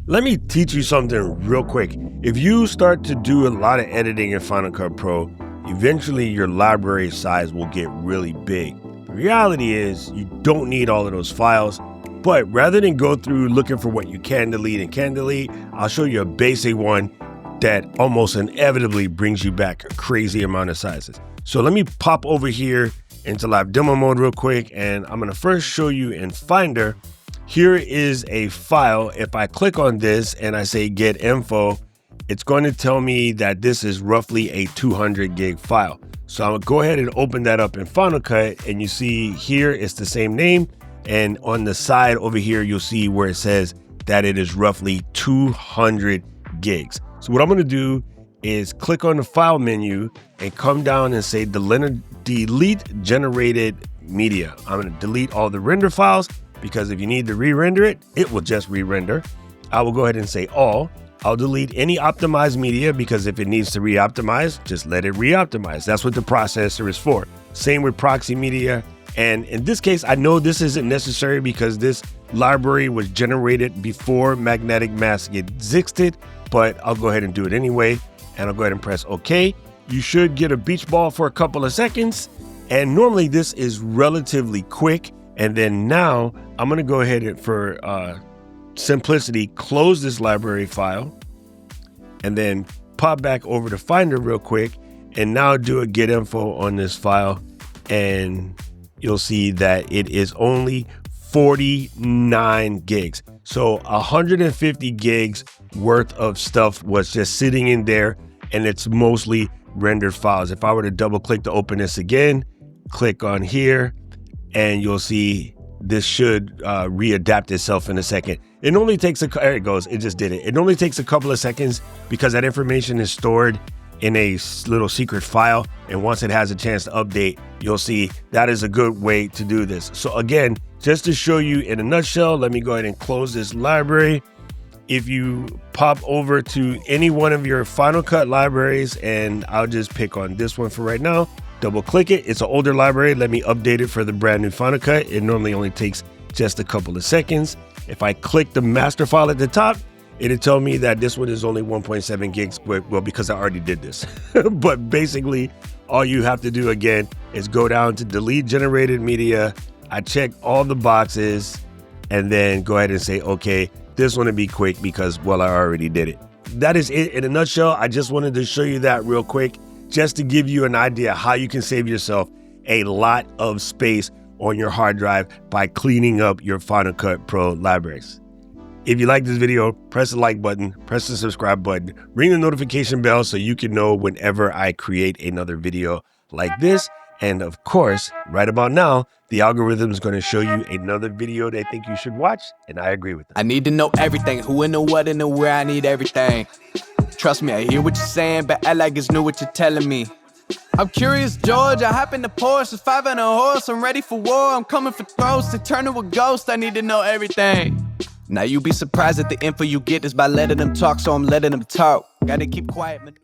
Let me teach you something real quick. If you start to do a lot of editing in Final Cut Pro, eventually your library size will get really big. The reality is you don't need all of those files, but rather than go through looking for what you can delete and can't delete, I'll show you a basic one that almost inevitably brings you back a crazy amount of sizes. So let me pop over here into live demo mode real quick, and I'm gonna first show you in Finder. Here is a file. If I click on this and I say get info, it's going to tell me that this is roughly a 200 gig file. So I'm gonna go ahead and open that up in Final Cut, and you see here it's the same name. And on the side over here, you'll see where it says that it is roughly 200 gigs. So what I'm gonna do is click on the file menu and come down and say delete generated media. I'm gonna delete all the render files, because if you need to re-render it, it will just re-render. I will go ahead and say all. I'll delete any optimized media, because if it needs to re-optimize, just let it re-optimize. That's what the processor is for. Same with proxy media. And in this case, I know this isn't necessary because this library was generated before magnetic mask existed, but I'll go ahead and do it anyway. And I'll go ahead and press OK. You should get a beach ball for a couple of seconds. And normally this is relatively quick. And then now I'm going to go ahead and, for simplicity, close this library file and then pop back over to Finder real quick and now do a get info on this file. And you'll see that it is only 49 gigs. So 150 gigs worth of stuff was just sitting in there, and it's mostly rendered files. If I were to double click to open this again, click on here, and you'll see this should readapt itself in a second. It only takes there it goes, it just did it. It only takes a couple of seconds because that information is stored in a little secret file. And once it has a chance to update, you'll see that is a good way to do this. So again, just to show you in a nutshell, let me go ahead and close this library. If you pop over to any one of your Final Cut libraries, and I'll just pick on this one for right now, double click it. It's an older library. Let me update it for the brand new Final Cut. It normally only takes just a couple of seconds. If I click the master file at the top, it'll tell me that this one is only 1.7 gigs. Well, because I already did this. But basically, all you have to do again is go down to delete generated media. I check all the boxes and then go ahead and say, okay, this one will be quick because, well, I already did it. That is it in a nutshell. I just wanted to show you that real quick, just to give you an idea how you can save yourself a lot of space on your hard drive by cleaning up your Final Cut Pro libraries. If you like this video, press the like button, press the subscribe button, ring the notification bell so you can know whenever I create another video like this. And of course, right about now, the algorithm is going to show you another video they think you should watch, and I agree with them. I need to know everything, who and the what and the where, I need everything. Trust me, I hear what you're saying, but I like it's new what you're telling me. I'm curious, George, I hop in the Porsche, 5 and a horse, I'm ready for war, I'm coming for throats, to turn to a ghost, I need to know everything. Now you be surprised at the info you get is by letting them talk, so I'm letting them talk. Gotta keep quiet, man.